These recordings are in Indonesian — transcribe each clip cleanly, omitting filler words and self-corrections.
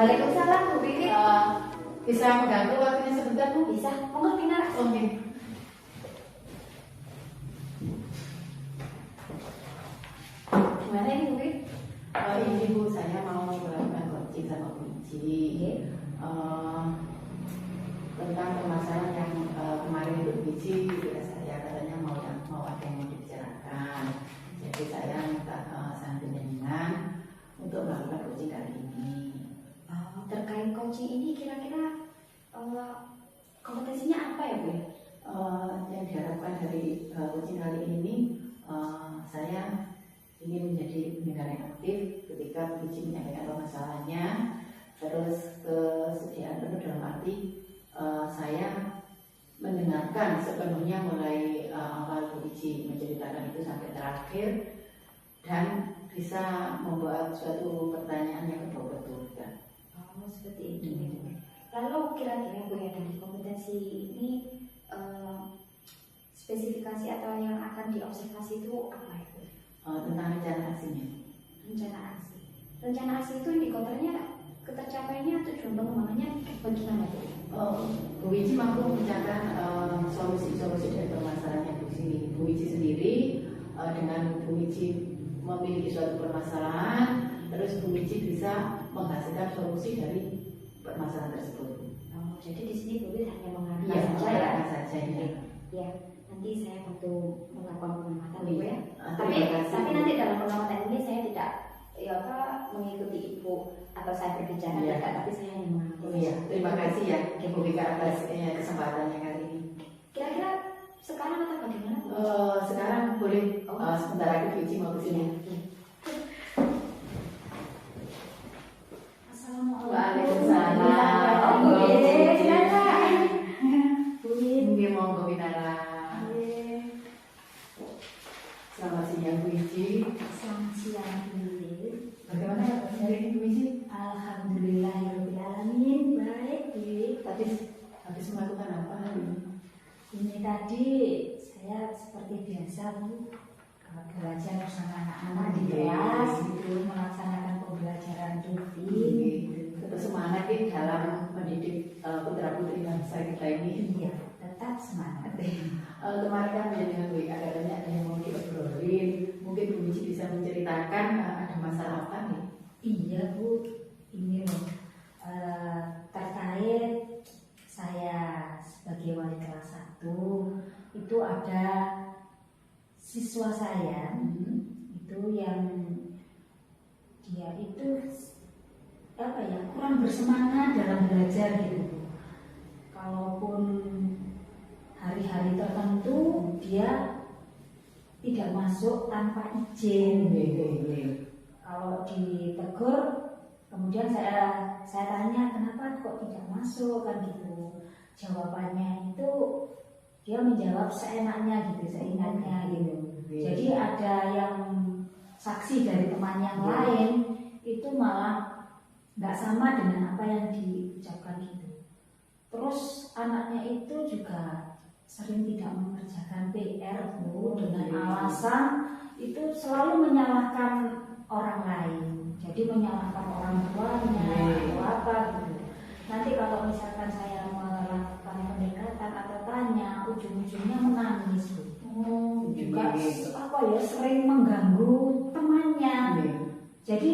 Waalaikumsalam Bu Wiwit. Bisa mengganggu waktunya sebentar Bu? Bisa, monggo Pinar. Oke. Gimana ini Bu Wiwit? Ini Bu, saya mau melakukan coaching sama Bu Wiji. Tentang permasalahan yang kemarin itu Bu Wiji juga saya katanya mau ada yang mau dibicarakan. Jadi saya minta saran dengan untuk melakukan coaching kali ini. Terkait coaching ini kira-kira kompetensinya apa ya Bu? Yang diharapkan dari coaching kali ini, saya ingin menjadi pendengar yang aktif ketika Bu Wiji menyampaikan permasalahannya. Terus kesediaan penuh dalam arti saya mendengarkan sepenuhnya mulai awal Bu Wiji menceritakan itu sampai terakhir dan bisa membuat suatu pertanyaan yang betul-betul. Oh, seperti itu. Lalu kira-kira Bu ya dari kompetensi ini spesifikasi atau yang akan diobservasi itu apa ya Bu? Tentang rencana aksinya. Rencana aksi. Rencana aksi itu indikatornya ketercapaiannya tujuan pengembangannya bagaimana Bu? Bu Wiji mampu mencatat solusi-solusi dari permasalahannya Bu Wiji sendiri. Dengan Bu Wiji memiliki suatu permasalahan, terus Bu Wiji bisa menghasilkan solusi dari permasalahan tersebut. Jadi di sini Bu Wiji hanya mengarahkan Iya, saja ya. saja ya. Ya, nanti saya bantu melakukan pengamatan Bu ya. Terima kasih. Tapi nanti dalam pengamatan ini saya tidak mengikuti Ibu atau saya berbicara Iya. tidak, tapi saya hanya mengamati. Iya, terima kasih ya Bu Wika atas kesempatannya kali ini. Kira-kira sekarang atau bagaimana Bu? Sekarang boleh sebentar lagi Bu Wiji mau ke sini. Assalamualaikum. Waalaikumsalam. Bu Wiji, silakan. Bu Wiji. Mungkin mau ke Winara. Selamat siang Bu Wiji. Selamat siang Bu Wiji. Bagaimana kabarnya hari ini Bu Wiji? Alhamdulillahirobbilalamin, baik Bu Wiji. Habis melakukan apa hari ini? Ini tadi saya seperti biasa Bu, belajar bersama anak-anak di kelas gitu, melaksanakan pembelajaran rutin. Tetap semangat nih dalam mendidik putra putri bangsa kita ini. Iya, tetap semangat. Kemarin kan dengan Bu Wika katanya ada yang mau diobrolin. Mungkin Bu Wiji bisa menceritakan ada masalah apa nih? Iya Bu, ini loh terkait saya sebagai wali kelas 1 itu ada siswa saya itu yang dia itu kurang bersemangat dalam belajar gitu. Kalaupun hari-hari tertentu dia tidak masuk tanpa izin. Kalau ditegur, kemudian saya tanya kenapa kok tidak masuk kan gitu. Jawabannya itu dia menjawab seenaknya gitu, seingatnya gitu. Jadi ada yang saksi dari teman yang lain itu malah nggak sama dengan apa yang diucapkan gitu. Terus anaknya itu juga sering tidak mengerjakan PR Bu, dengan alasan itu selalu menyalahkan orang lain. Jadi menyalahkan orang tuanya atau apa gitu. Nanti kalau misalkan saya melakukan pendekatan atau tanya, ujung-ujungnya menangis Bu. Juga sering mengganggu temannya. Jadi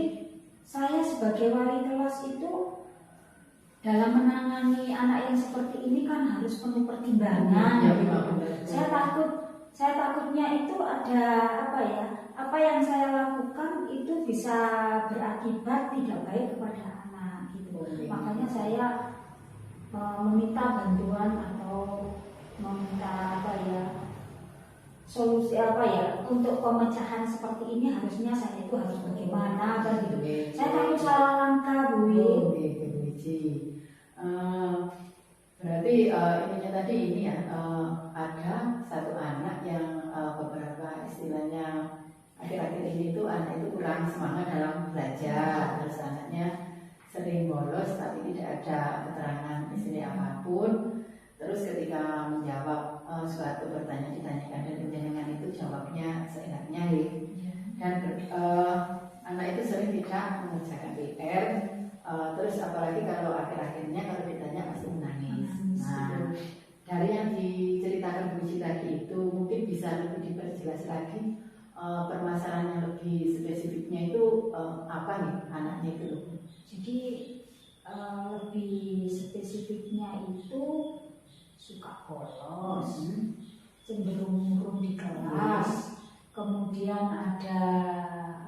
saya sebagai wali kelas itu dalam menangani anak yang seperti ini kan harus penuh pertimbangan. Saya takutnya itu ada apa yang saya lakukan itu bisa berakibat tidak baik kepada anak gitu. Makanya saya meminta bantuan atau meminta solusi untuk pemecahan seperti ini harusnya saya itu harus bagaimana kan gitu. Saya takut salah langkah Bu Wiji. Berarti ininya tadi ini ya ada satu anak yang beberapa istilahnya akhir-akhir ini tuh anak itu kurang semangat dalam belajar, terus anaknya sering bolos tapi tidak ada keterangan istilah apapun. Terus ketika menjawab suatu pertanyaan ditanyakan dan penjenengan itu jawabnya seenaknya dan anak itu sering tidak mengerjakan PR, Terus apalagi kalau akhir-akhirnya kalau ditanya pasti menangis. Menangis, Nah, betul. dari yang diceritakan Bu Ci tadi itu mungkin bisa lebih diperjelas lagi, permasalahan yang lebih spesifiknya itu apa nih anaknya itu? Jadi lebih spesifiknya itu suka bolos, cenderung murung di kelas, kemudian ada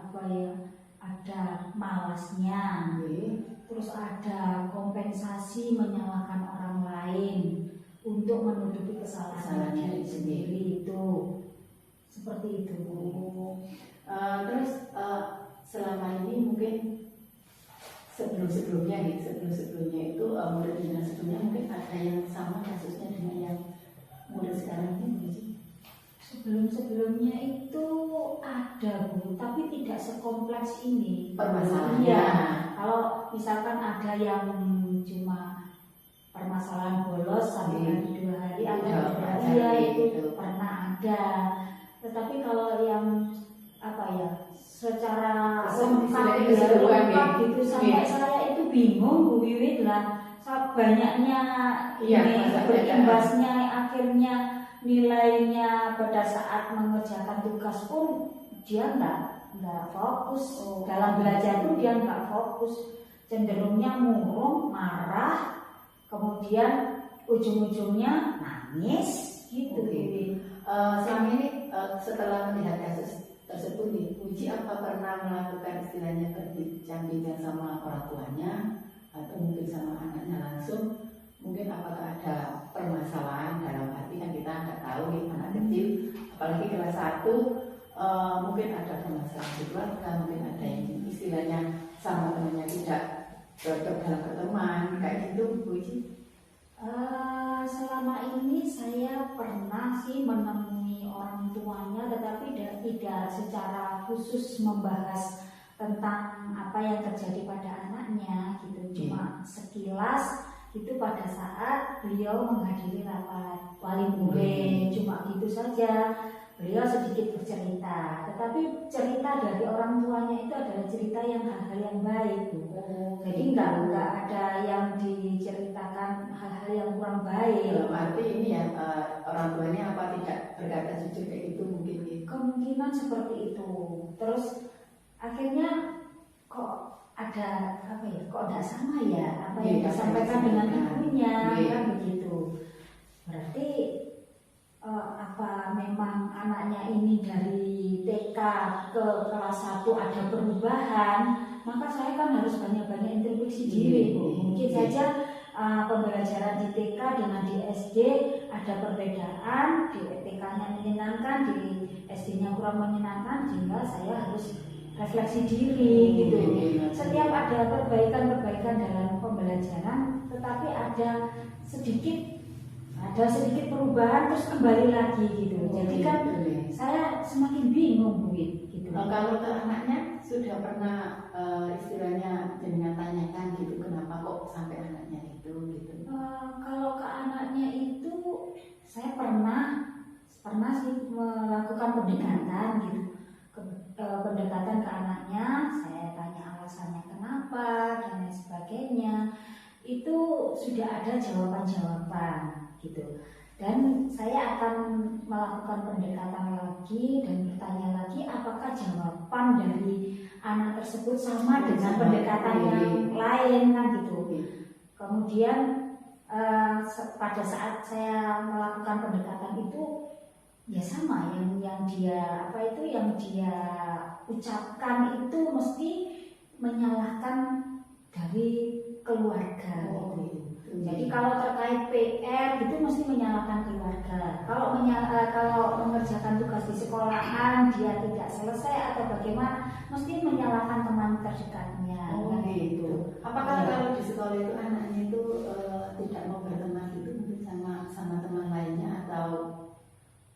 apa ya, ada malasnya, terus ada kompensasi menyalahkan orang lain untuk menutupi kesalahan diri sendiri, itu seperti itu. Terus selama ini mungkin sebelum-sebelumnya itu murid yang sebelumnya mungkin ada yang sama kasusnya dengan yang murid sekarang ini Bu Ci? Sebelum-sebelumnya itu ada Bu, tapi tidak sekompleks ini Permasalahannya. Iya, kalau misalkan ada yang cuma permasalahan bolos sampai hari 2 hari atau Iya, 3 hari, iya, itu gitu. pernah ada. Tetapi kalau yang apa ya, secara lengkap keseluruhan, gitu sampai saya itu bingung Bu Wiwit lah, banyaknya Iya, ini masalahnya berimbasnya akhirnya nilainya pada saat mengerjakan tugas pun dia nggak fokus. Dalam belajar pun dia nggak fokus, cenderungnya murung, marah, kemudian ujung-ujungnya nangis gitu. Selama ini setelah melihat kasus tersebut nih, Bu Ci apa pernah melakukan istilahnya berbincang-bincang sama orang tuanya atau mungkin sama anaknya langsung? Mungkin apakah ada permasalahan dalam arti kan kita nggak tahu nih anak kecil, apalagi kelas 1, mungkin ada permasalahan di keluarga, mungkin ada yang istilahnya sama temannya tidak cocok dalam berteman kayak gitu Bu Ci? Selama ini saya pernah sih menemui orang tuanya, tetapi tidak secara khusus membahas tentang apa yang terjadi pada anaknya gitu. Cuma sekilas itu pada saat beliau menghadiri rapat wali murid, cuma gitu saja. Beliau sedikit bercerita, tetapi cerita dari orang tuanya itu adalah cerita yang hal-hal yang baik. Jadi nggak ada yang diceritakan hal-hal yang kurang baik. Dalam arti ini ya orang tuanya apa tidak berkata jujur kayak gitu mungkin gitu. Kemungkinan seperti itu. Terus akhirnya kok ada apa ya? Kok tidak sama ya apa yang disampaikan dengan ibunya, kan begitu. Berarti apa memang anaknya ini dari TK ke kelas 1 ada perubahan, maka saya kan harus banyak-banyak introspeksi diri Bu. Mungkin saja pembelajaran di TK dengan di SD ada perbedaan, di TK-nya menyenangkan, di SD-nya kurang menyenangkan, sehingga saya harus refleksi diri gitu. Setiap ada perbaikan-perbaikan dalam pembelajaran, tetapi ada sedikit perubahan terus kembali lagi gitu. Jadi kan saya semakin bingung Bu gitu. Kalau ke anaknya sudah pernah istilahnya dengan tanyakan gitu kenapa kok sampai anaknya itu gitu. Kalau ke anaknya itu saya pernah sih melakukan pendekatan gitu. Pendekatan ke anaknya, saya tanya alasannya kenapa dan lain sebagainya. Itu sudah ada jawaban-jawaban gitu. Dan saya akan melakukan pendekatan lagi dan bertanya lagi apakah jawaban dari anak tersebut sama dengan pendekatan yang lain kan gitu. Kemudian pada saat saya melakukan pendekatan itu ya sama yang dia ucapkan itu mesti menyalahkan dari keluarga gitu. Jadi kalau terkait PR itu mesti menyalahkan keluarga. Kalau mengerjakan tugas di sekolahan dia tidak selesai atau bagaimana, mesti menyalahkan teman terdekatnya. Gitu. Apakah kalau di sekolah itu anaknya itu tidak mau berteman gitu mungkin sama teman lainnya atau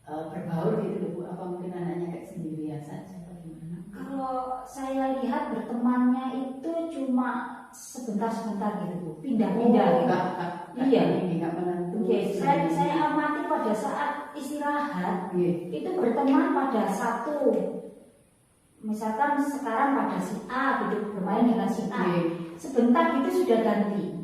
berbaur gitu Bu? Apa mungkin anaknya kayak sendirian saja? Kalau saya lihat bertemannya itu cuma sebentar-sebentar gitu Bu, pindah-pindah. Iya, nggak menentu. Saya amati pada saat istirahat itu berteman pada satu misalkan sekarang pada si A gitu bermain dengan si A, sebentar itu sudah ganti.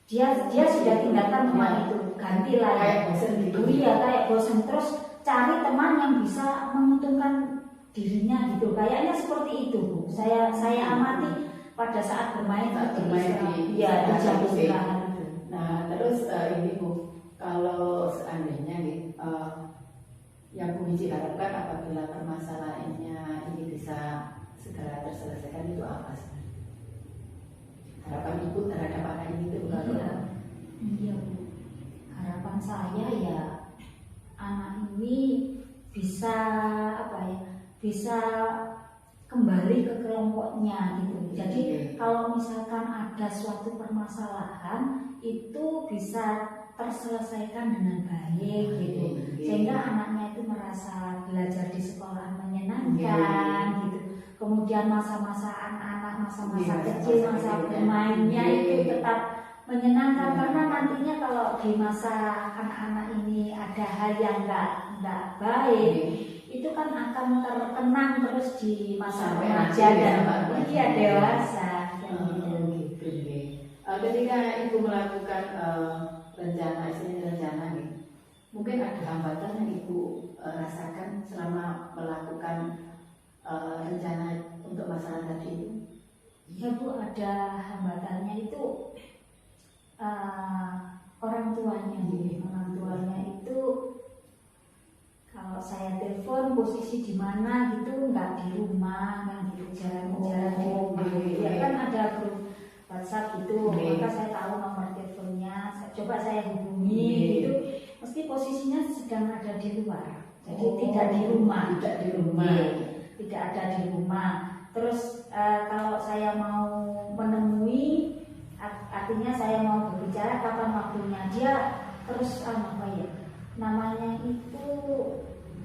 Dia sudah tinggalkan teman itu, ganti lagi. Kayak bosan gitu. Iya, kayak bosan, terus cari teman yang bisa menguntungkan dirinya gitu. Kayaknya seperti itu, Bu. Saya amati pada saat bermain di jam istirahat itu. Nah, terus ini Bu, kalau seandainya nih yang Bu Wiji harapkan apabila permasalahannya ini bisa segera terselesaikan itu apa sih? Harapan Ibu terhadap anak ini itu Iya, Bu. Harapan saya ya anak ini bisa bisa kembali ke kelompoknya gitu. Jadi kalau misalkan ada suatu permasalahan itu bisa terselesaikan dengan baik gitu, sehingga anaknya itu merasa belajar di sekolah menyenangkan gitu. Kemudian masa-masa anak-anak, masa-masa kecil, masa bermainnya itu tetap menyenangkan, karena nantinya kalau di masa anak-anak ini ada hal yang nggak baik, itu kan akan terkenang terus di masa remaja dan dewasa. Ketika Ibu melakukan rencana nih, mungkin ada hambatan yang Ibu rasakan selama melakukan rencana untuk masalah tadi itu? Ya, Bu, ada hambatannya itu orang tuanya itu kalau saya telepon posisi di mana gitu nggak di rumah kan gitu, jarang-jarang di rumah. Ya kan ada grup WhatsApp gitu, maka saya tahu nomor teleponnya, coba saya hubungi gitu, mesti posisinya sedang ada di luar, jadi tidak di rumah. Tidak ada di rumah. Terus kalau saya mau menemui, artinya saya mau berbicara kapan waktunya, dia terus namanya itu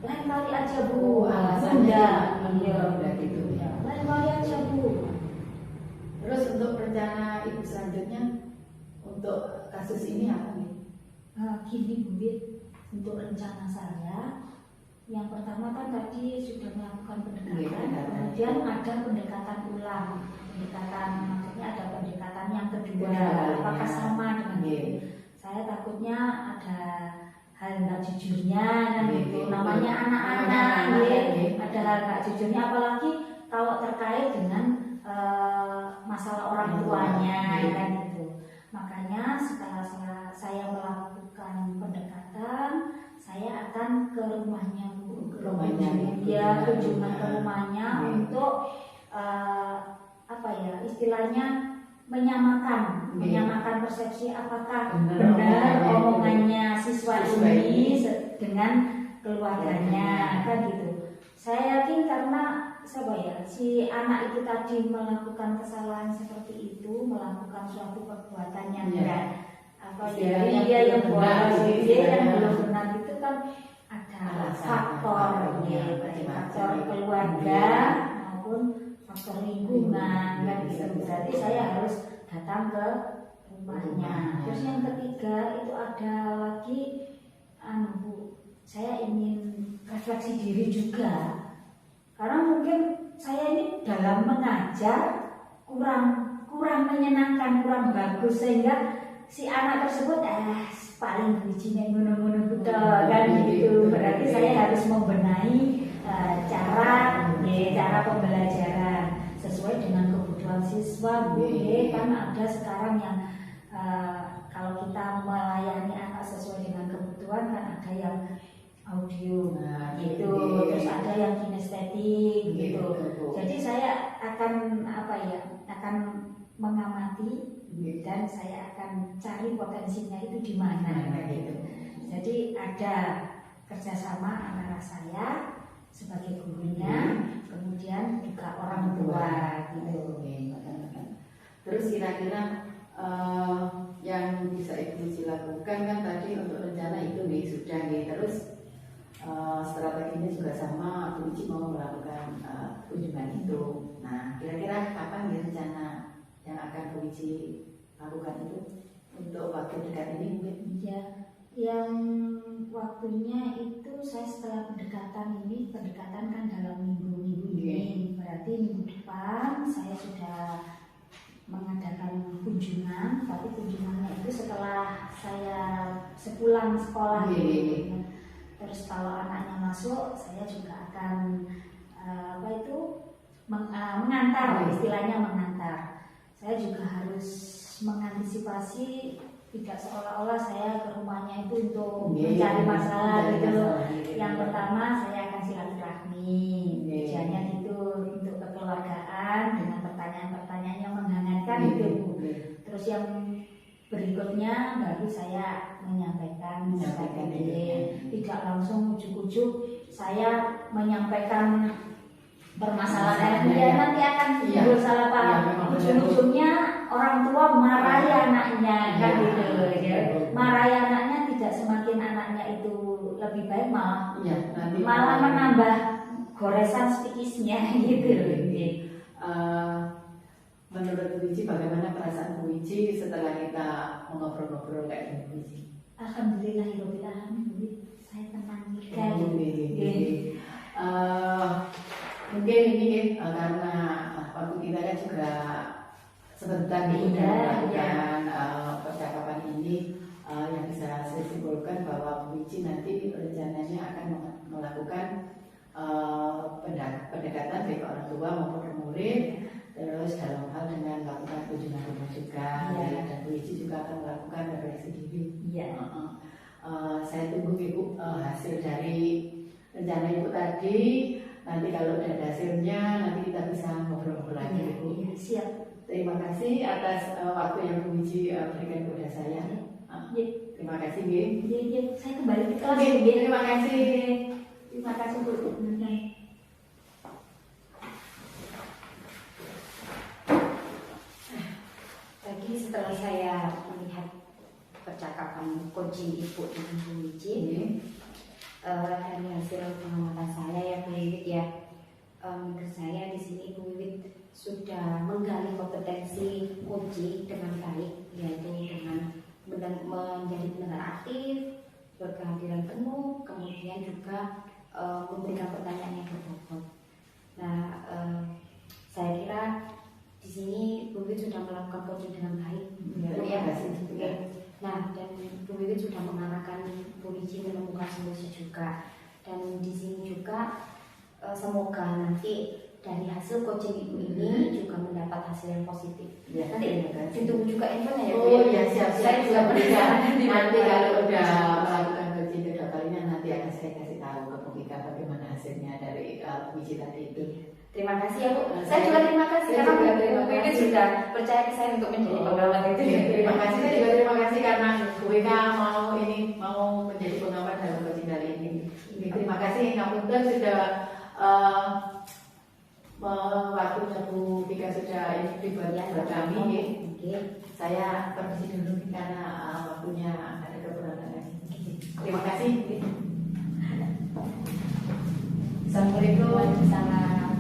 lain kali aja, Bu. Gitu ya. Lain kali aja, Bu. Terus untuk rencana Ibu selanjutnya untuk kasus ini apa nih? Gini, Bu, untuk rencana saya, yang pertama kan tadi sudah melakukan pendekatan, kemudian ada pendekatan ulang. Maksudnya ada pendekatan yang kedua, apakah sama dengan itu? Saya takutnya ada hal nggak jujurnya kan gitu. Namanya anak-anak, ada hal nggak jujurnya, apalagi kalau terkait dengan masalah orang tuanya kan gitu. Makanya setelah saya melakukan pendekatan, saya akan ke rumahnya, Bu, kunjungan ke rumahnya untuk istilahnya menyamakan persepsi apakah benar omongannya siswa ini dengan keluarganya kan gitu. Saya yakin karena si anak itu tadi melakukan kesalahan seperti itu, melakukan suatu perbuatan yang yang belum benar itu kan ada faktor keluarga maupun faktor lingkungan kan gitu. Berarti saya harus datang ke rumahnya. Terus yang ketiga itu ada lagi, Bu, saya ingin refleksi diri juga, karena mungkin saya ini dalam mengajar kurang menyenangkan, kurang bagus, sehingga si anak tersebut paling bijinya ngono-ngono betul kan gitu. Berarti saya harus membenahi cara pembelajaran sesuai dengan kebutuhan siswa. Kan ada sekarang yang kalau kita melayani anak sesuai dengan kebutuhan kan ada yang audio gitu, terus ada yang kinestetik gitu. Jadi saya akan mengamati dan saya akan cari potensinya itu di mana gitu. Jadi ada kerjasama antara saya sebagai gurunya, kemudian juga orang tua gitu. Terus kira-kira yang bisa Ibu lakukan kan tadi untuk rencana itu sudah terus strateginya juga sama, Bu Wiji mau melakukan kunjungan itu. Nah, kira-kira kapan rencana yang akan Bu Wiji lakukan itu untuk waktu dekat ini mungkin? Ya, yang waktunya itu saya setelah pendekatan kan dalam minggu-minggu ini berarti minggu depan saya sudah mengadakan kunjungan, tapi kunjungannya itu setelah saya sepulang sekolah. Terus kalau anaknya masuk, saya juga akan mengantar, istilahnya mengantar. Saya juga harus mengantisipasi, tidak seolah-olah saya ke rumahnya itu untuk mencari masalah gitu loh. Yang pertama saya akan silaturahmi, tujuannya itu untuk kekeluargaan dengan pertanyaan-pertanyaan yang menghangatkan itu. Terus yang berikutnya baru saya menyampaikan tidak langsung ujuk-ujuk saya menyampaikan permasalahan dia nanti akan timbul salah paham. Ujung-ujungnya orang tua marahi anaknya kan gitu ya. Marahi anaknya tidak semakin anaknya itu lebih baik, malah menambah goresan psikisnya gitu loh. Menurut Bu Wiji, bagaimana perasaan Bu Wiji setelah kita ngobrol-ngobrol kayak gini, Bu Wiji? Alhamdulillah, saya tenang sekali. Mungkin ini karena waktu kita kan juga sebentar melakukan percakapan ini, yang bisa saya simpulkan bahwa Bu Wiji nanti rencananya akan melakukan pendekatan baik orang tua maupun murid. Terus dalam hal dengan melakukan kunjungan rumah juga, dan Bu Wiji juga akan melakukan refleksi diri. Saya tunggu Ibu hasil dari rencana Ibu tadi. Nanti kalau udah ada hasilnya, nanti kita bisa ngobrol-ngobrol lagi, Ibu. Siap. Terima kasih atas waktu yang Bu Wiji berikan kepada saya. Terima kasih, Bu. Saya kembali ke kelas. Terima kasih. Terima kasih, Bu. Tadi setelah saya melihat percakapan coaching Ibu dengan Bu Wiji, dari hasil pengamatan saya ya Bu Wiwit ya, menurut saya di sini Bu Wiwit sudah menggali kompetensi coaching dengan baik, yaitu dengan menjadi pendengar aktif, berkehadiran penuh, kemudian juga memberikan pertanyaan yang berbobot. Nah, saya kira di sini Bu Wiwit sudah melakukan coaching dengan baik, Nah, dan Bu Wiwit sudah mengarahkan Bu Wiji menemukan solusi juga. Dan di sini juga semoga nanti dari hasil coaching Ibu ini juga mendapat hasil yang positif. Nanti ditunggu juga infonya ya Bu. Siap. Saya juga nanti kalau udah melakukan coaching kedua kalinya, nanti akan saya kasih tahu ke Bu Wika bagaimana hasilnya dari Bu Wiji tadi itu. Terima kasih ya Bu. Saya juga terima kasih karena Bu Wika sudah percaya ke saya untuk menjadi pengamat itu. Terima kasih, saya juga terima kasih karena Bu Wika mau menjadi pengamat dalam coaching kali ini. Terima kasih Ngapunten sudah waktu Bu Wika sudah dibuat kami. Saya permisi dulu karena waktunya ada kekurangan lagi. Terima kasih. Assalamualaikum. Salam.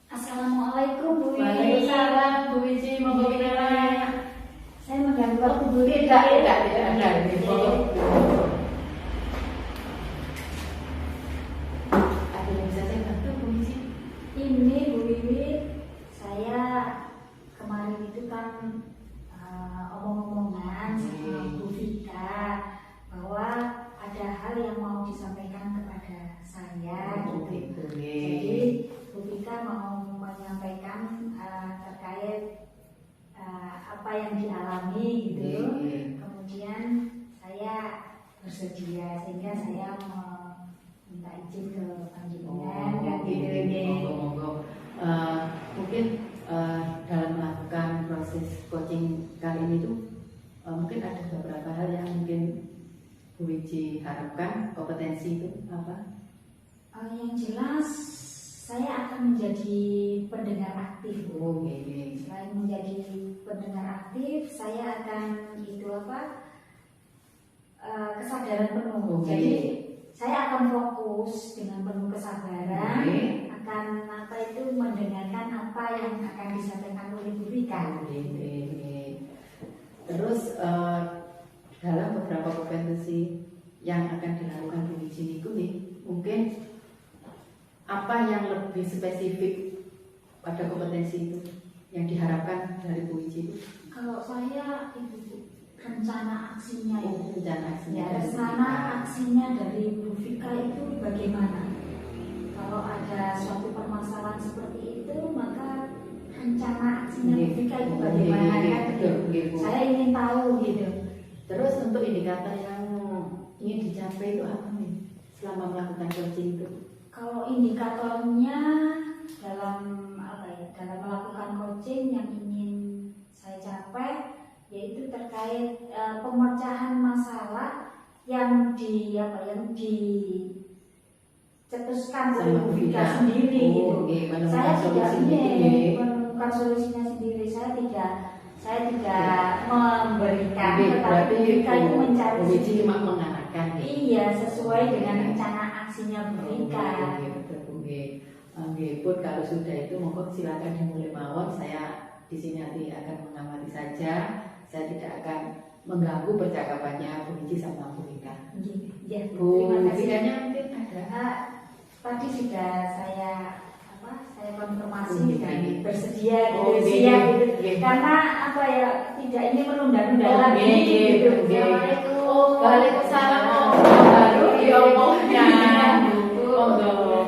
Assalamualaikum Bu Wiji. Waalaikumsalam Bu Wiji, monggo pindah. Saya mengganggu waktu Bu Wiji. Tidak. Ada yang bisa saya bantu Bu Wiji? Ini Bu Wiwi, saya kemarin itu kan omong-omongan sama Bu Vika bahwa ada hal yang mau disampaikan kepada saya gitu. Jadi Bu Vika mau menyampaikan terkait apa yang dialami gitu. Kemudian saya bersedia sehingga saya minta izin ke panjenengan dan Monggo. Mungkin dalam melakukan proses coaching kali ini tuh mungkin ada beberapa hal yang mungkin Bu Wiji harapkan. Kompetensi itu apa? Yang jelas saya akan menjadi pendengar aktif, Bu. Selain menjadi pendengar aktif, saya akan kesadaran penuh. Jadi saya akan fokus dengan penuh kesabaran akan mendengarkan apa yang akan disampaikan oleh Bu Wika. Terus dalam beberapa kompetensi yang akan dilakukan Bu Wiji itu mungkin apa yang lebih spesifik pada kompetensi itu yang diharapkan dari Bu Wiji itu? Kalau saya itu rencana aksinya itu. Rencana aksinya. Ya, rencana aksinya dari Bu Vika itu bagaimana? Kalau ada suatu permasalahan seperti itu, maka rencana aksinya Bu Vika itu bagaimana? Saya ingin tahu gitu. Terus untuk indikator yang ingin dicapai itu apa nih selama melakukan coaching itu? Kalau indikatornya dalam dalam melakukan coaching yang ingin saya capai yaitu terkait pemecahan masalah yang dicetuskan oleh Bu Vika sendiri gitu. Saya tidak menemukan solusinya sendiri. Saya tidak memberikan, tetapi Bu Vika itu mencari sendiri. Cuma mengarahkan. Iya, sesuai dengan rencana aksinya Bu Vika. Pun kalau sudah itu monggo silakan dimulai mawon. Saya di sini nanti akan mengamati saja. Saya tidak akan mengganggu percakapannya Bu Wiji sama Bu Vika. Ya, Bu terima kasih. Vikanya mungkin ada. Tadi sudah saya konfirmasi Oh, dan iya. bersedia Oh, gitu, iya, siap iya. gitu. Iya. Karena tidak ini menunda-nunda Oh, lagi iya, gitu. iya. Assalamualaikum. Waalaikumsalam. Baru diomongnya. Monggo.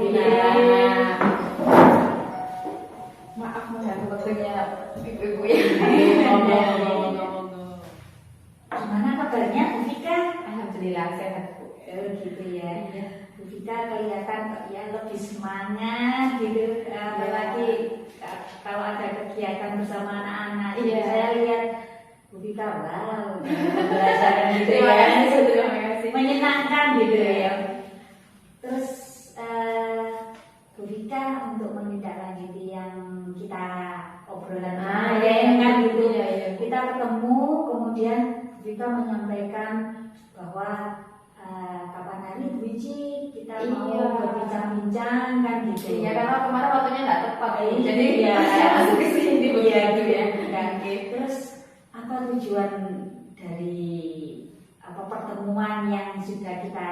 Maaf mengganggu waktunya ibu-ibu ya. Gimana kabarnya Bu Vika? Alhamdulillah sehat Bu. Gitu ya. Bu Vika kelihatan ya lebih semangat gitu. Apalagi kalau ada kegiatan bersama anak-anak. Iya. Saya lihat Bu Vika, wow, belajar gitu Terima ya. kasih, terima kasih. Menyenangkan gitu ya. Terus Bu Vika untuk menindaklanjuti yang kita obrolan kemarin kan gitu. Iya. Kita ketemu, kemudian Bu Vika menyampaikan bahwa kapan hari Bu Wiji kita mau berbincang-bincang kan gitu. Iya, karena kemarin waktunya nggak tepat. Jadi Iya. saya masuk ke sini Iya, begitu ya. Terus apa tujuan dari pertemuan yang sudah kita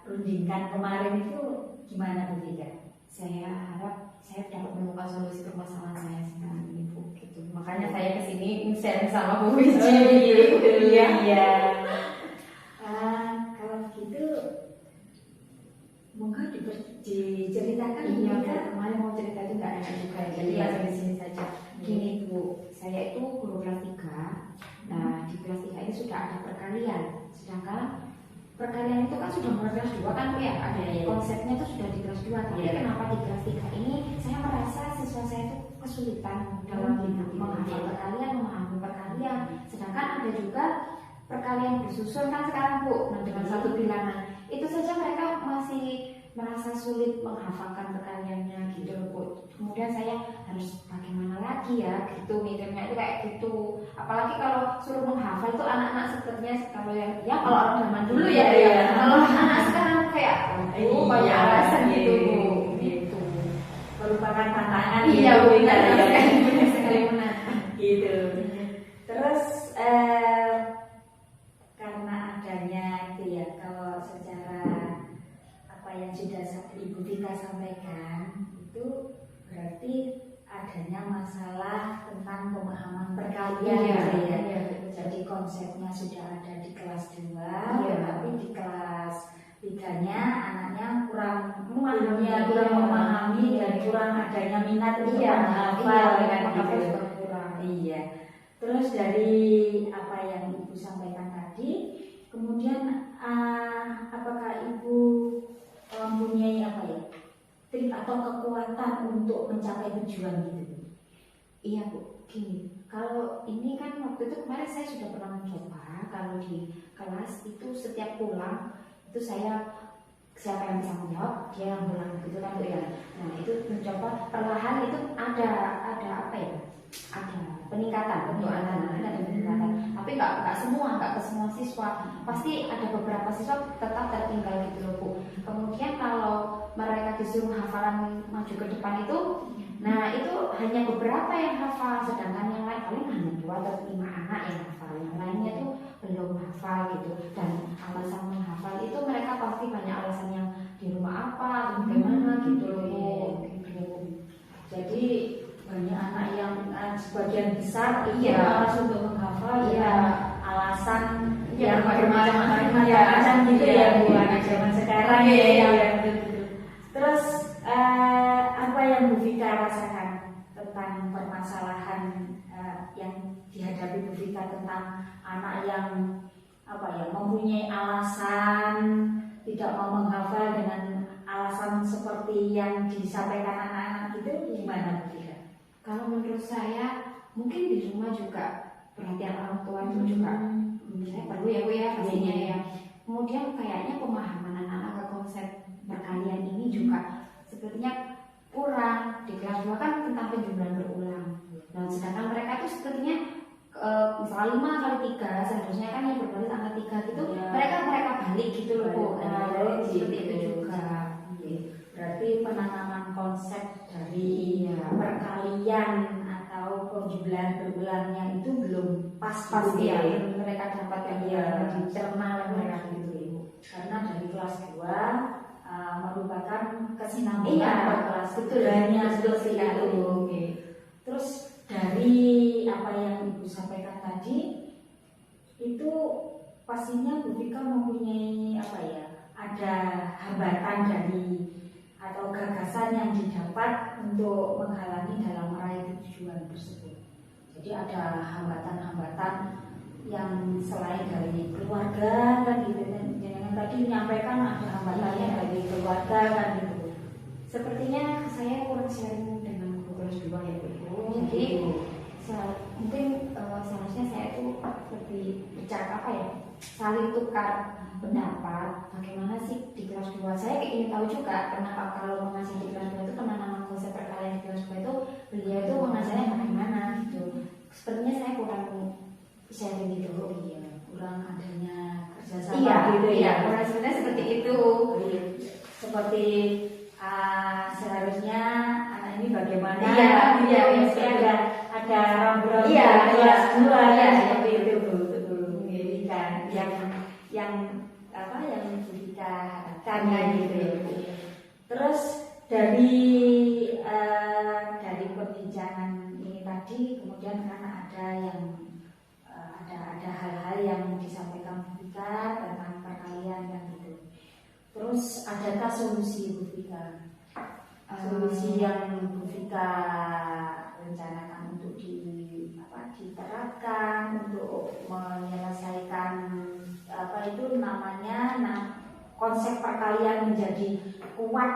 rundingkan kemarin itu gimana Bu Vika? Saya harap saya dapat menemukan solusi permasalahan saya sekarang ini Bu. Gitu. Makanya saya kesini share sama Bu Wiji. Iya. Kalau gitu, moga diceritakan. Iya, Bu Vika. kemarin mau cerita itu nggak enak juga ya. Jadi Iya. langsung di sini saja. Gini Bu, saya itu guru kelas 3. Nah, di kelas 3 ini sudah ada perkalian. Sedangkan perkalian itu kan sudah mulai kelas 2 kan Bu ya. Ada konsepnya itu sudah di kelas 2. Tapi kenapa di kelas 3 ini saya merasa siswa saya itu kesulitan dalam menghafal perkalian, memahami perkalian. Sedangkan ada juga perkalian bersusun kan sekarang Bu. Nah, dengan satu bilangan itu saja mereka masih merasa sulit menghafalkan perkaliannya gitu loh Bu. Kemudian saya harus bagaimana lagi ya gitu, mikirnya itu kayak gitu. Apalagi kalau suruh menghafal itu anak-anak sepertinya kalau kalau orang zaman dulu ya. Kalau anak sekarang kayak banyak alasan gitu Bu. Gitu. Merupakan tantangan. Iya Bu, benar sekali benar. Gitu. Terus karena adanya itu ya, kalau secara apa yang sudah Ibu Vika sampaikan itu berarti adanya masalah tentang pemahaman perkalian gitu ya. Jadi konsepnya sudah ada di kelas 2, tapi di kelas 3-nya anaknya kurang memahami dan kurang adanya minat untuk menghafal kan gitu. Iya. Terus dari apa yang Ibu sampaikan tadi, kemudian apakah Ibu mempunyai trik atau kekuatan untuk mencapai tujuan gitu? Iya Bu, gini, kalau ini kan waktu itu kemarin saya sudah pernah mencoba. Kalau di kelas itu setiap pulang itu siapa yang bisa menjawab dia yang pulang gitu kan Bu ya. Nah itu mencoba perlahan itu ada apa ya? Ada peningkatan untuk anak-anak, ada peningkatan. Tapi nggak ke semua siswa. Pasti ada beberapa siswa tetap tertinggal gitu loh Bu. Kemudian kalau mereka disuruh hafalan maju ke depan itu, nah itu hanya beberapa yang hafal, sedangkan yang lain paling hanya 2 atau 5 anak yang hafal, yang lainnya tuh belum hafal gitu. Dan alasan menghafal itu mereka pasti banyak alasan yang di rumah apa atau bagaimana gitu loh Bu. Gitu. Jadi banyak anak yang sebagian besar itu Iya. malas untuk menghafal Iya. dengan alasan Iya, yang bermacam-macam gitu iya, ya Bu, iya. anak zaman sekarang Iya, ya. iya. Terus apa yang Bu Vika rasakan tentang permasalahan yang dihadapi Bu Vika tentang anak yang mempunyai alasan tidak mau menghafal dengan alasan seperti yang disampaikan anak-anak itu gimana Bu Vika? Kalau menurut saya mungkin di rumah juga perhatian orang tua itu juga saya perlu ya Bu ya pastinya ya. Kemudian kayaknya pemahaman anak-anak ke konsep perkalian ini juga sepertinya kurang. Di kelas 2 kan tentang penjumlahan berulang. Nah, sedangkan mereka itu sepertinya misalnya 5 kali 3 seharusnya kan yang berbaris angka 3 gitu Ya. mereka balik gitu loh Bu. Nah, Balik, seperti gitu. itu juga. Berarti penanaman konsep dari Iya. perkalian atau penjumlahan berulangnya itu belum pas Pasti ya, gitu. mereka dapat yang Iya. dicerna oleh mereka gitu Ibu. Karena dari kelas 2 merupakan kesinambungan Iya, ke kelas betul. keduanya Betul seperti sekali. itu. Oke. Terus dari apa yang Ibu sampaikan tadi itu pastinya Bu Vika mempunyai ada hambatan dari atau gagasan yang didapat untuk menghalangi dalam meraih tujuan tersebut. Jadi ada hambatan-hambatan yang selain dari keluarga kan gitu. Jangan tadi menyampaikan ada hambatannya dari keluarga kan gitu. Sepertinya saya kurang sharing dengan guru kelas 2 ya Bu. Jadi mungkin seharusnya saya itu lebih bicara saling tukar pendapat bagaimana sih di kelas 2. Saya ingin tahu juga kenapa kalau mengajar di kelas 2 itu penanaman konsep perkalian di kelas 2 itu beliau itu mengajarnya bagaimana gitu. Sepertinya saya kurang sharing gitu. Iya, kurang adanya kerjasama Iya, gitu iya, ya. kurang sebenarnya seperti itu. Seperti seharusnya anak ini bagaimana? Iya, iya, mesti ada rambu-rambu Iya, kelas iya. 2 Iya, seperti itu Bu. Jadi kan yang Bu Vika harapkan ya gitu. Terus dari perbincangan ini tadi kemudian karena ada hal-hal yang disampaikan Bu Vika tentang perkalian kan gitu. Terus adakah solusi Bu Vika? Solusi yang Bu Vika rencanakan untuk diterapkan untuk menyelesaikan konsep perkalian menjadi kuat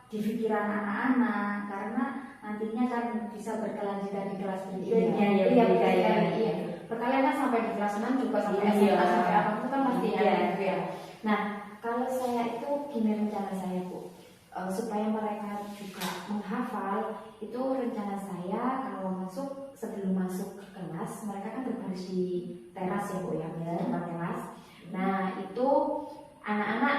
di pikiran anak-anak karena nantinya kan bisa berkelanjutan di kelas berikutnya ya Bu Vika ya. Iya. Perkalian kan sampai di kelas 6 juga sampai Iya. SMA sampai apa itu kan pasti Iya. ada gitu ya. Nah, kalau saya itu gini rencana saya Bu. Supaya mereka juga menghafal itu rencana saya kalau sebelum masuk ke kelas mereka kan berbaris di teras ya Bu ya, tempat teras. Nah itu anak-anak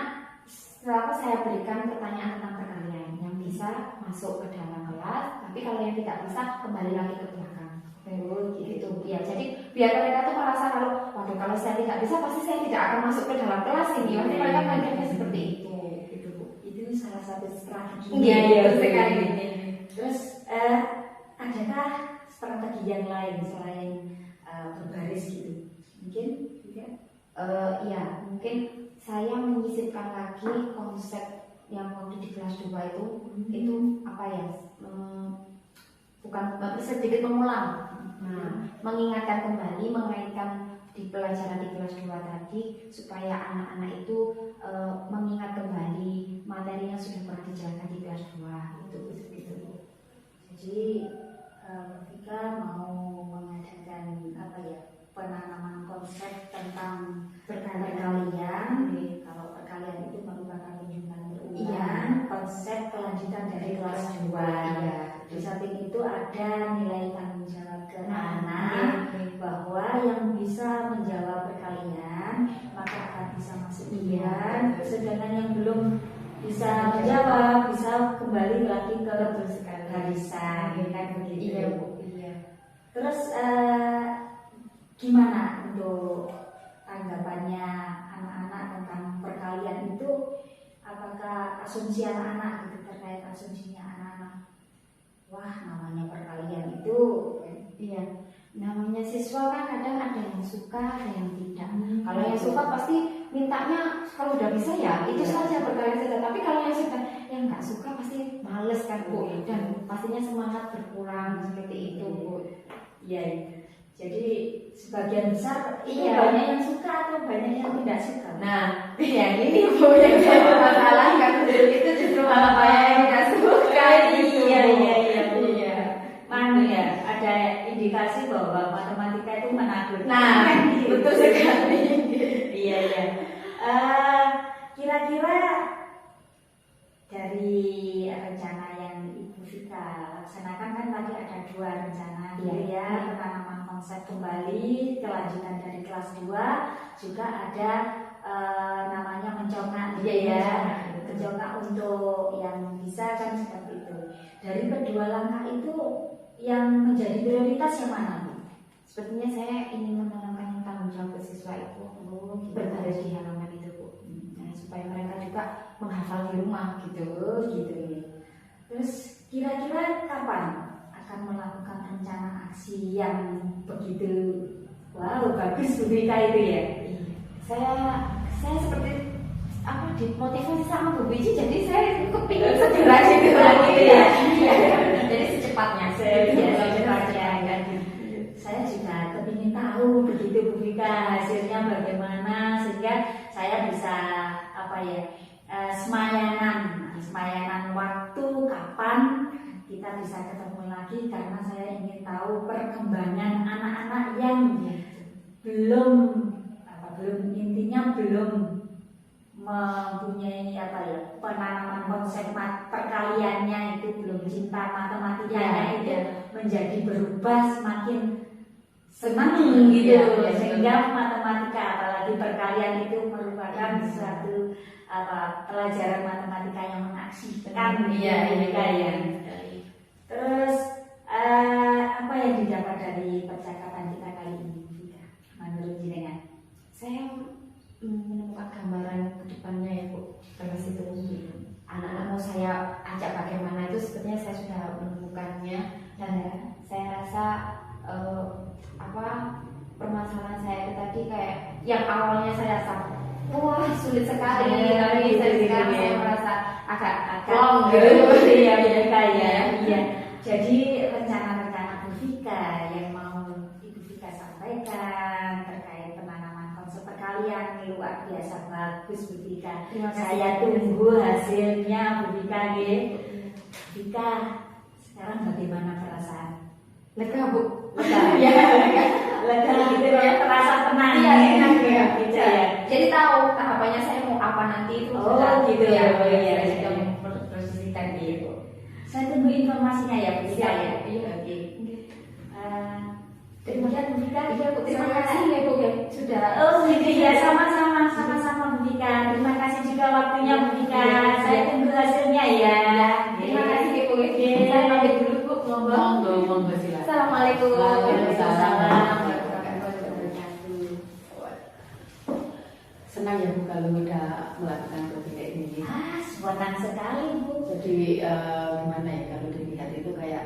setelah saya berikan pertanyaan tentang perkalian yang bisa masuk ke dalam kelas, tapi kalau yang tidak bisa kembali lagi ke belakang. Gitu ya. Jadi biar mereka tuh merasa waduh kalau saya tidak bisa pasti saya tidak akan masuk ke dalam kelas ini. Nanti mereka menganggapnya seperti itu. Itu salah satu strategi. Iya, betul sekali. Terus adakah strategi yang lain selain berbaris gitu? Mungkin Ya, mungkin saya menyisipkan lagi konsep yang waktu di kelas 2 itu bukan sedikit mengulang. Nah, mengingatkan kembali mengaitkan di pelajaran di kelas 2 tadi supaya anak-anak itu mengingat kembali materi yang sudah pernah dijelaskan di kelas 2 itu gitu. Jadi Vika mau mengadakan penanaman konsep tentang perkalian. Kalau perkalian itu merupakan penjumlahan berulang. Iya. Konsep kelanjutan dari kelas 2. Iya. Di samping itu ada nilai tanggung jawab ke Nah, anak iya. bahwa yang bisa menjawab perkalian maka akan bisa masuk Iya. ujian. Sedangkan yang belum bisa menjawab bisa kembali lagi ke barisan kan begitu. Iya Bu. Iya. Terus gimana untuk tanggapannya asumsi anak-anak gitu, terkait asumsinya anak-anak. Wah, namanya perkalian itu Iya, namanya siswa kan kadang ada yang suka, ada yang tidak. Hmm. Kalau yang suka pasti mintanya kalau udah bisa ya itu Iya. saja perkalian saja. Tapi kalau yang nggak suka pasti males kan Bu, dan pastinya semangat berkurang seperti itu Bu. iya. Jadi sebagian besar itu Iya. banyak yang suka atau banyak yang tidak suka. Nah, ya ini Bu yang jadi masalah kan itu justru malah banyak yang tidak suka. gitu, Iya, Bu. iya, iya, Bu. Iya. Mana ya ada indikasi bahwa matematika itu menakutkan. Nah, Gitu. betul sekali. Iya, iya. Kira-kira dari rencana yang Ibu Vika laksanakan kan tadi ada 2 rencana gitu Iya. ya, penanaman konsep kembali, kelanjutan dari kelas 2, juga ada namanya mencongak gitu Iya, ya. iya. Mencongak untuk yang bisa kan seperti itu. Dari kedua langkah itu yang menjadi prioritas yang mana Bu? Sepertinya saya ingin menanamkan tanggung jawab ke siswa itu berada di halaman itu Bu. Nah, supaya mereka juga menghafal di rumah gitu. Gitu. Terus kira-kira kapan akan melakukan rencana aksi yang begitu bagus Bu Vika itu ya? Iya. Saya seperti apa dimotivasi sama Bu Biji, jadi saya kepingin segera gitu lagi ya. Iya. Jadi secepatnya. Secepatnya kan. Saya juga kepingin tahu begitu Bu Vika hasilnya bagaimana sehingga saya bisa semayanan waktu kapan kita bisa ketemu lagi, karena saya ingin tahu perkembangan anak-anak yang belum intinya belum mempunyai penanaman konsep perkaliannya itu, belum cinta matematikanya itu menjadi berubah semakin senang gitu Iya. sehingga matematika apalagi perkalian itu merupakan suatu pelajaran matematika yang mengasihkan ya. Terus apa yang didapat dari percakapan kita kali ini Vika, menurut jenengan? Saya menemukan gambaran ke depannya ya Bu. Terus itu anak-anak mau saya ajak bagaimana itu sepertinya saya sudah menemukannya, dan saya rasa permasalahan saya itu tadi kayak yang awalnya saya rasa wah sulit sekali, tapi sekarang saya merasa agak plong gitu. Iya, iya. Jadi rencana-rencana Bu Vika yang mau Ibu Vika sampaikan terkait penanaman konsep perkalian luar biasa bagus Bu Vika. Terima kasih. Saya tunggu hasilnya Bu Vika nggih. Vika, sekarang bagaimana perasaan? Lega Bu. Lega gitu ya, terasa tenang. Iya, enak ya. Gitu ya. Jadi tahu tahapannya saya mau apa nanti itu. Oh, sudah, gitu ya. ya. Saya sudah memprosesikan gitu. Saya tunggu informasinya ya Bu Vika ya. Iya. Oke. Demikian Bu Vika. Iya Bu, terima kasih ya Bu ya sudah. Oh gitu ya, sama-sama Bu Vika. Terima kasih juga waktunya Bu Vika. Saya tunggu hasilnya ya. Terima kasih ya Bu. Oke. Saya pamit dulu Bu. Monggo silakan. Assalamualaikum. Waalaikumsalam. Warahmatullahi wabarakatuh. Senang ya Bu kalau udah melakukan proyek kayak ini. Senang sekali Bu. Jadi gimana ya kalau dilihat itu kayak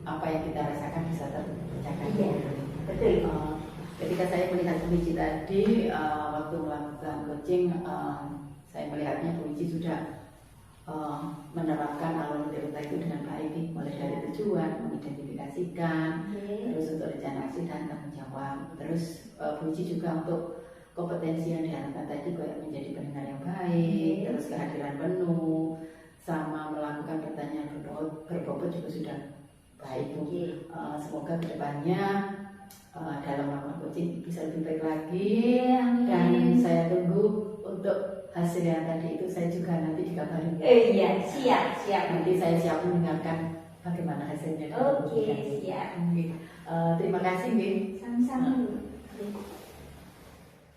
apa yang kita rasakan bisa terpecahkan. Iya, betul. Ketika saya melihat Bu Wiji tadi waktu melakukan coaching, saya melihatnya Bu Wiji sudah menerapkan alur delta itu dengan baik, mulai dari tujuan, mengidentifikasikan, terus untuk rencana aksi dan tanggung jawab. Terus Bu Wiji juga untuk kompetensi yang diharapkan tadi kayak menjadi pendengar yang baik, terus kehadiran penuh, sama melakukan pertanyaan berbobot juga sudah baik. Semoga kedepannya dalam melakukan coaching bisa lebih baik lagi, dan saya tunggu untuk hasil yang tadi itu. Saya juga nanti dikabarin. Iya, siap. Nanti saya siap mendengarkan bagaimana hasilnya. Oke, siap. Terima kasih, Bin. Sama-sama Bu.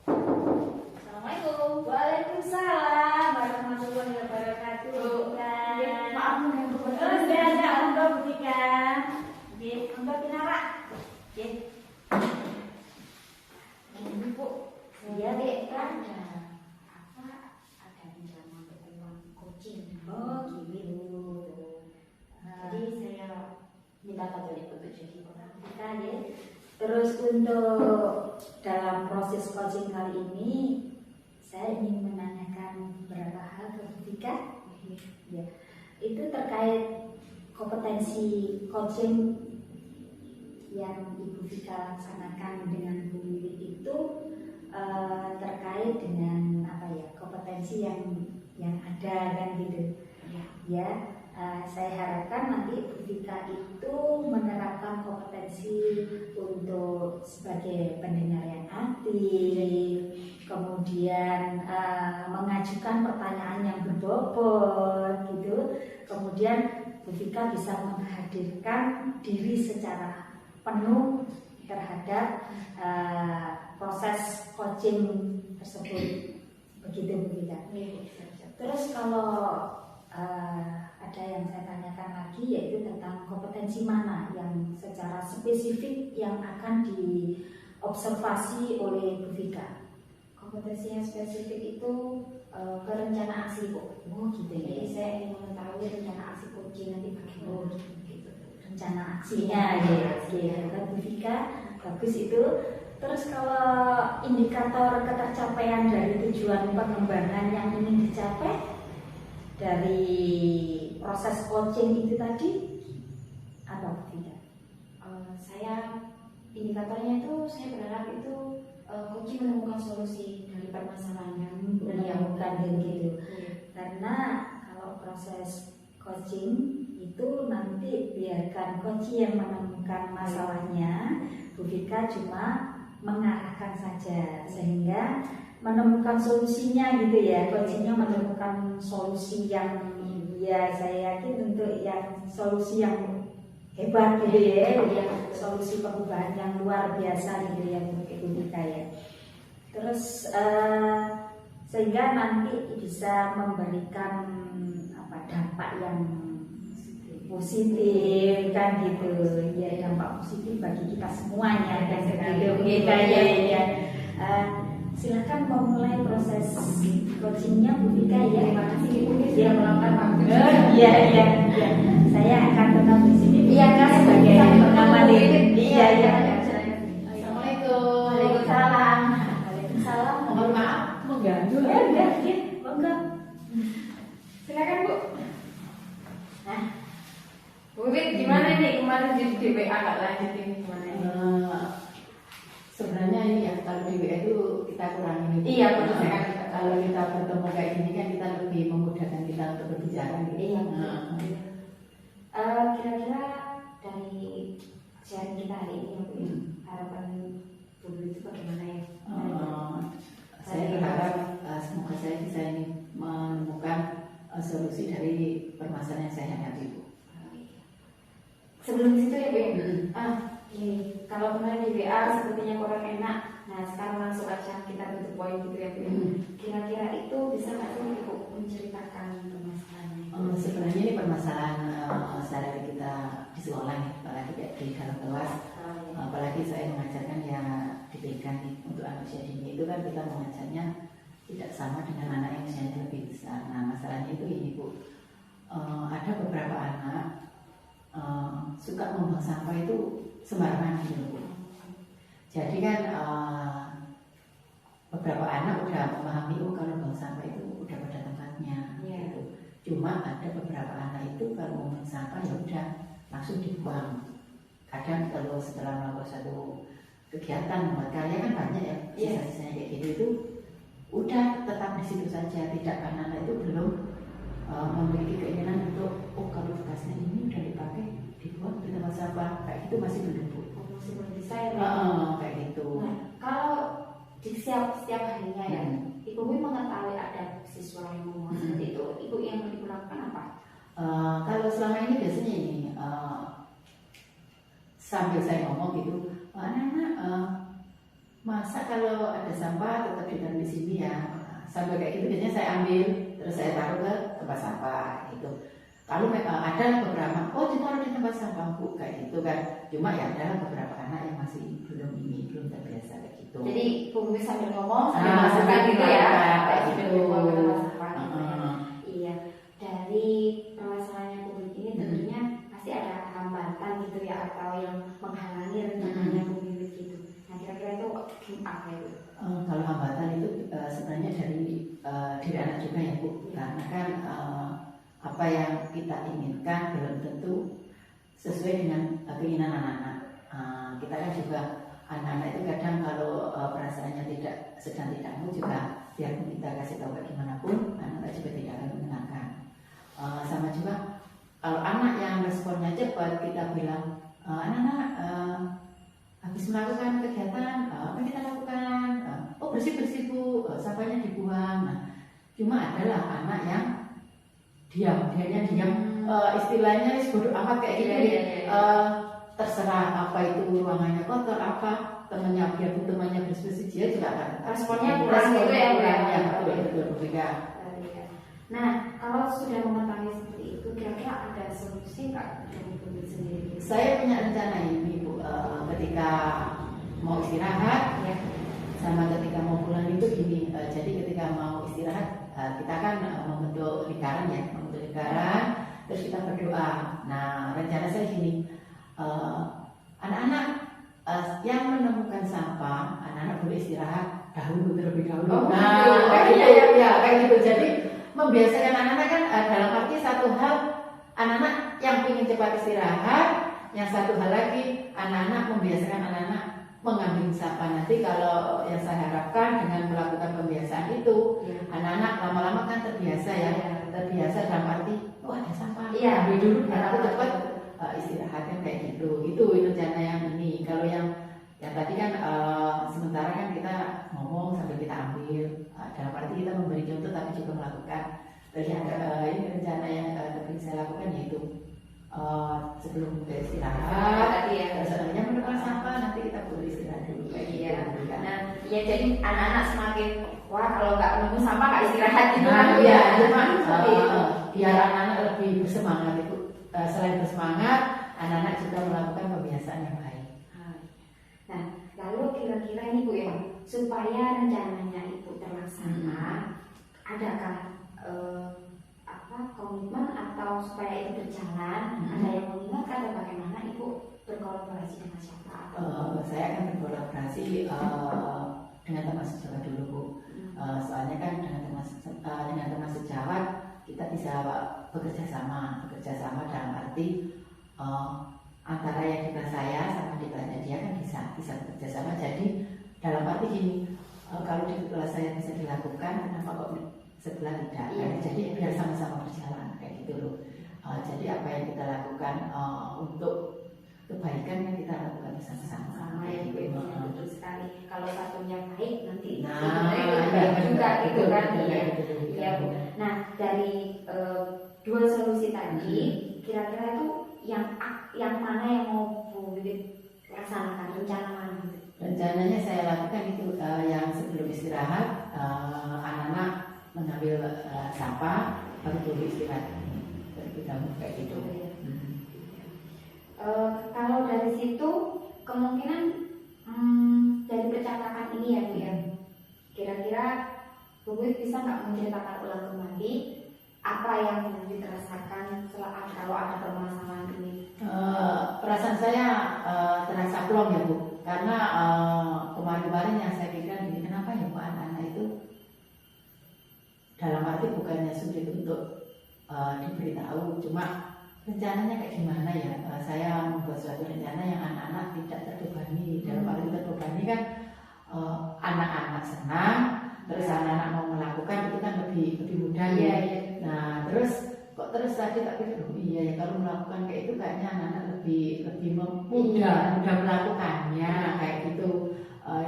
Assalamualaikum. Waalaikumsalam warahmatullahi wabarakatuh. Maaf mengganggu Bu. Ada Mbak Bu Vika. Mbak Pinara. Ini Bu. Iya, Dek. Ada pinjaman untuk uang coaching Terus untuk dalam proses coaching kali ini saya ingin menanyakan beberapa hal ke Bu Vika. Ya, itu terkait kompetensi coaching yang Ibu Vika laksanakan dengan Bu Wiwit itu terkait dengan apa ya, kompetensi yang ada kan gitu. Ya, saya harapkan nanti Bu Vika itu menerapkan kompetensi untuk sebagai pendengar yang aktif, kemudian mengajukan pertanyaan yang berbobot gitu, kemudian Bu Vika bisa menghadirkan diri secara penuh terhadap proses coaching tersebut, begitu Bu Vika. Terus kalau ada yang saya tanyakan lagi, yaitu tentang kompetensi mana yang secara spesifik yang akan diobservasi oleh Bu Vika. Kompetensi yang spesifik itu perencanaan aksi Bu. Oh gitu ya. Jadi saya ingin mengetahui rencana aksi coaching nanti bagaimana gitu. Rencana aksinya ya, Bu Vika, bagus itu. Terus kalau indikator ketercapaian dari tujuan pengembangan yang ingin dicapai dari proses coaching itu tadi apa Bu Vika? Saya indikatornya itu saya berharap itu coaching menemukan solusi dari permasalahannya, Menemukan gitu. Iya. Karena kalau proses coaching itu nanti biarkan coach yang menemukan masalahnya, Bu Vika cuma mengarahkan saja sehingga menemukan solusinya gitu ya. Coachingnya menemukan solusi yang ya saya yakin untuk yang solusi yang hebat gitu ya, yang solusi perubahan yang luar biasa gitu ya Bu Vika ya. Terus sehingga nanti bisa memberikan apa, dampak yang positif kan gitu ya, dampak positif bagi kita semuanya kan gitu Bu Vika ya. Silakan memulai proses coachingnya Bu Vika ya. Terima kasih Ibu sudah Ya. meluangkan waktu. Iya. Saya akan tetap di sini. Iya, sebagai pengamat. Iya. Assalamualaikum. Waalaikumsalam. Waalaikumsalam. Mohon maaf mengganggu. Enggak. Monggo. Silakan Bu. Nah, Bu Wiwit gimana nih kemarin di DWA nggak lanjut ini gimana ini? Sebenarnya ini ya, kalau di WA itu kita kurangin itu. Iya, betul sekali. Kalau kita bertemu kayak gini kan kita lebih memudahkan kita untuk berbicara gitu. Iya. Kira-kira dari sharing kita hari ini Bu, harapan Bu Wiwit itu bagaimana ya? Saya berharap semoga saya bisa ini menemukan solusi dari permasalahan yang saya hadapi Bu. Sebelum situ ya Bu, gini, kalau kemarin di WA sepertinya kurang enak. Nah sekarang langsung aja kita tutup poin gitu ya Bu. Kira-kira itu bisa nggak sih Ibu menceritakan permasalahannya? Sebenarnya ini permasalahan sehari kita di sekolah nih, apalagi kayak di dalam kelas. Apalagi saya mengajarkan ya di TK nih, untuk anak usia dini itu kan kita mengajarnya tidak sama dengan anak yang usianya lebih besar. Nah masalahnya itu ini Bu, ada beberapa anak suka membuang sampah itu sembarangan gitu Bu. Jadi kan beberapa anak udah memahami kalau buang sampah itu udah pada tempatnya gitu. Cuma ada beberapa anak itu kalau membuang sampah ya udah langsung dibuang. Kadang kalau setelah melakukan satu kegiatan membuat karya kan banyak ya, sisa-sisanya kayak gitu itu udah tetap di situ saja, tidak karena anak itu belum memiliki keinginan untuk kalau bekasnya ini udah dipakai dibuang di tempat sampah kayak gitu, masih belum Bu. Masih belum bisa ya. Kayak gitu. Nah, kalau di setiap harinya ya, Ibu mengetahui ada siswa yang ngomong seperti itu, Ibu yang lakukan apa? Kalau selama ini biasanya ini sambil saya ngomong gitu, anak-anak masa kalau ada sampah tetap ditaruh di sini ya, sambil kayak gitu biasanya saya ambil terus saya taruh ke tempat sampah gitu. Kalau ada beberapa, ditaruh di tempat sampah Bu, kayak gitu kan. Cuma ya ada beberapa anak yang masih belum terbiasa kayak gitu. Jadi Bu sambil ngomong sambil masukkan gitu ya, kayak gitu. Iya, dari permasalahannya Bu ini tentunya pasti ada hambatan gitu ya, atau yang menghalangi rencananya Bu Wiwit gitu. Kalau hambatan itu sebenarnya dari diri anak juga ya Bu, karena kan apa yang kita inginkan belum tentu sesuai dengan keinginan anak-anak. Kita kan juga anak-anak itu kadang kalau perasaannya sedang tidak mood juga, biarpun kita kasih tahu bagaimanapun, anak-anak juga tidak akan menyenangkan. Sama juga kalau anak yang responnya cepat, kita bilang anak-anak habis melakukan kegiatan apa kita lakukan? Oh bersih-bersih Bu, sampahnya dibuang. Nah, cuma adalah anak yang diam, istilahnya bodoh amat kayak gitu. Terserah apa itu ruangannya kotor apa temannya, biarpun temannya bersih-bersih dia juga akan responnya kurang gitu ya Bu. Ya betul berbeda. Nah kalau sudah mengetahui seperti itu, kira-kira ada solusi nggak dari Bu sendiri? Saya punya rencana ini Bu, ketika mau istirahat ya, sama ketika mau pulang itu gini. Jadi ketika mau istirahat kita kan membentuk lingkaran ya, terus kita berdoa. Nah rencana saya gini, anak-anak yang menemukan sampah, anak-anak boleh istirahat terlebih dahulu. Kayak gitu. Jadi membiasakan anak-anak kan dalam arti satu hal anak-anak yang ingin cepat istirahat, yang satu hal lagi anak-anak membiasakan anak-anak mengambil sampah. Nanti kalau yang saya harapkan dengan melakukan pembiasaan itu, anak-anak lama-lama kan terbiasa ya, terbiasa dalam arti ada sampah, ambil dulu biar aku cepat istirahatnya kayak gitu. Itu rencana yang ini. Kalau yang tadi kan sementara kan kita ngomong sambil kita ambil, dalam arti kita memberi contoh tapi juga melakukan. Terus ini rencana yang ingin saya lakukan yaitu sebelum kita istirahat, sebenarnya menemukan sampah, nanti kita boleh istirahat dulu. Nah, ya jadi anak-anak semakin kalau nggak nemu sampah nggak istirahat gitu kan? Iya, cuma biar anak-anak lebih bersemangat itu. Selain bersemangat, anak-anak juga melakukan kebiasaan yang baik. Nah, lalu kira-kira ini Bu ya, supaya rencananya Ibu terlaksana, adakah komitmen atau supaya itu berjalan, ada yang mengingatkan atau bagaimana Ibu berkolaborasi dengan siapa? Saya akan berkolaborasi dengan teman sejawat dulu Bu. Soalnya kan dengan teman sejawat kita bisa bekerja sama dalam arti antara yang kita saya sama diklatnya dia kan bisa bekerja sama. Jadi dalam arti gini, kalau di kelas saya bisa dilakukan, kenapa kok sebelah tidak? Jadi biar sama-sama berjalan kayak gitu loh. Jadi apa yang kita lakukan untuk kebaikan yang kita lakukan bersama-sama. Betul sekali. Kalau satunya baik nanti baik juga gitu kan? Iya Bu. Nah dari dua solusi tadi, kira-kira itu yang mana yang mau Bu Wiwit laksanakan, rencana mana? Rencananya saya lakukan itu yang sebelum istirahat anak-anak mengambil sampah baru boleh istirahat. Kayak gitu. Kalau dari situ kemungkinan dari percakapan ini ya Bu ya, kira-kira Bu Wiwit bisa nggak menceritakan ulang kembali apa yang Bu Wiwit rasakan kalau ada permasalahan ini? Perasaan saya terasa plong ya Bu, karena kemarin-kemarin yang saya pikirkan gini, kenapa ya Bu anak-anak itu dalam arti bukannya sulit untuk diberitahu, cuma rencananya kayak gimana ya. Saya membuat suatu rencana yang anak-anak tidak terbebani. Dalam arti terbebani kan anak-anak senang, terus anak-anak mau melakukan itu kan lebih mudah ya. Nah terus tadi tak pikir, iya ya kalau melakukan kayak itu kayaknya anak-anak lebih mudah melakukannya kayak gitu.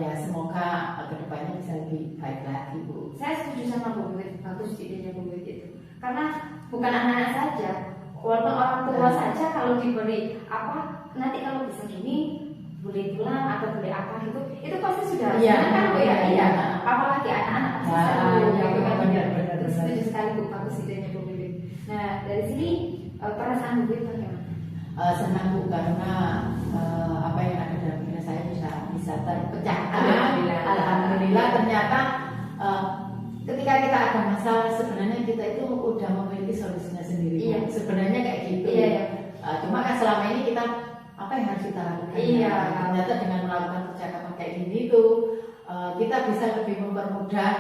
Ya semoga kedepannya bisa lebih baik lagi Bu. Saya setuju sama Bu Wiwit, bagus idenya Bu Wiwit itu, karena bukan anak-anak saja, walaupun orang tua saja kalau diberi nanti kalau bisa gini boleh pulang atau boleh apa gitu, itu pasti sudah kan Bu ya. Apalagi anak-anak pasti setuju sekali Bu, bagus idenya Bu Wiwit. Nah dari sini perasaan Bu Wiwit bagaimana? Senang Bu, karena apa yang ada dalam pikiran saya bisa terpecahkan. Alhamdulillah ternyata ketika kita ada masalah sebenarnya kita itu udah memiliki solusinya sendiri. Sebenarnya kayak gitu. Cuma kan selama ini kita apa yang harus kita lakukan? Ternyata dengan melakukan percakapan kayak gini itu kita bisa lebih mempermudah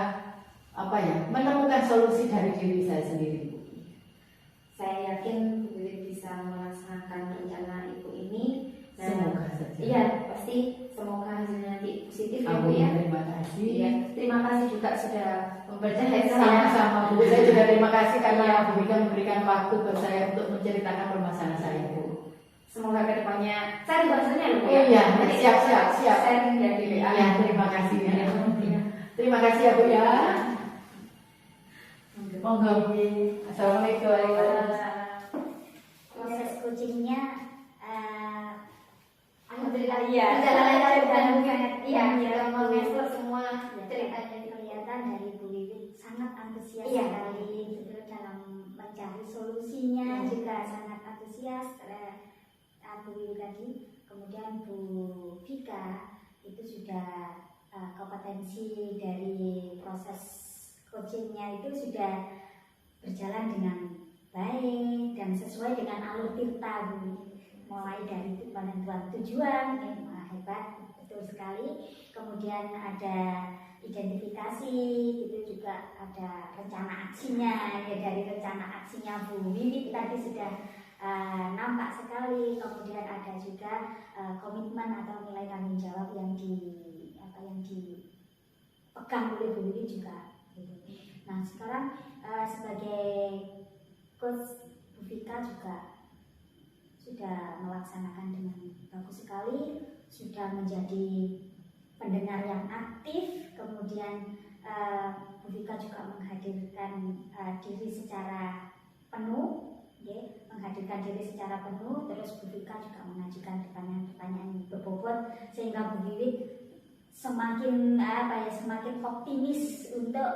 menemukan solusi dari diri saya sendiri. Saya yakin Bu Wiwit bisa melaksanakan rencana Ibu ini. Semoga saja. Iya, pasti semoga hasilnya nanti positif ya Bu ya. Terima kasih. Iya, terima kasih juga sudah mempercayai saya. Sama-sama Bu. Saya juga terima kasih karena Bu Wika memberikan waktu ke saya untuk menceritakan permasalahan saya Bu. Semoga kedepannya saya bahasanya Bu Oh ya. iya, Nanti siap. Saya dari WA. Ya, terima kasih ya. Terima kasih ya Bu ya. Monggo Bu. Assalamualaikum. Proses coachingnya Alhamdulillah iya. berjalan lancar dan Iya, ya, kita mengeksplor semua cerita ceritanya. kelihatan dari Bu Wiwit sangat antusias Iya. sekali gitu dalam mencari solusinya, Iya. juga sangat antusias Bu Wiwit tadi. Kemudian Bu Vika itu sudah kompetensi dari proses coachingnya itu sudah berjalan dengan baik dan sesuai dengan alur tirta Bu. Mulai dari penentuan tujuan, hebat, betul sekali. Kemudian ada identifikasi, itu juga ada rencana aksinya. Ya, dari rencana aksinya Bu Wiwit tadi sudah nampak sekali. Kemudian ada juga komitmen atau nilai tanggung jawab yang dipegang oleh Bu Wiwit juga. Nah, sekarang sebagai coach Bu Vika juga sudah melaksanakan dengan bagus sekali, sudah menjadi pendengar yang aktif, kemudian Bu Vika juga menghadirkan diri secara penuh, terus Bu Vika juga mengajukan pertanyaan-pertanyaan berbobot sehingga Bu Wiwit semakin optimis untuk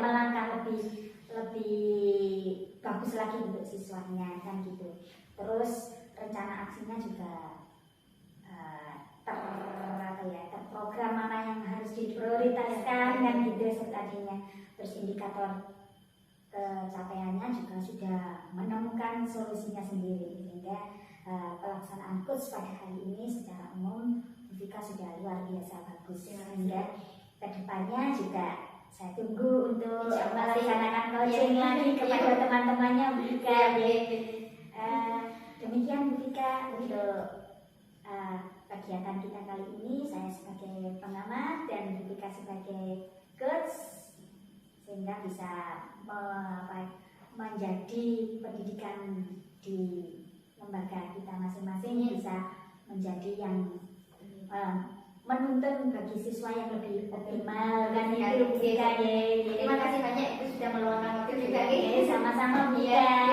melangkah lebih bagus lagi untuk siswanya kan gitu. Terus rencana aksinya juga terprogram mana yang harus diprioritaskan kan gitu tadinya. Terus indikator capaiannya juga sudah menemukan solusinya sendiri sehingga pelaksanaan coach pada hari ini secara umum Vika sudah luar biasa bagus sehingga kedepannya juga saya tunggu untuk melaksanakan coaching lagi kepada teman-temannya Bu Vika. Demikian Bu Vika untuk kegiatan kita kali ini. Saya sebagai pengamat dan Bu Vika sebagai coach sehingga bisa menjadi pendidikan di lembaga kita masing-masing bisa menjadi yang menuntun bagi siswa yang lebih optimal kan itu Bu Vika. Terima kasih banyak Ibu sudah meluangkan waktu juga. Sama-sama Bu Vika.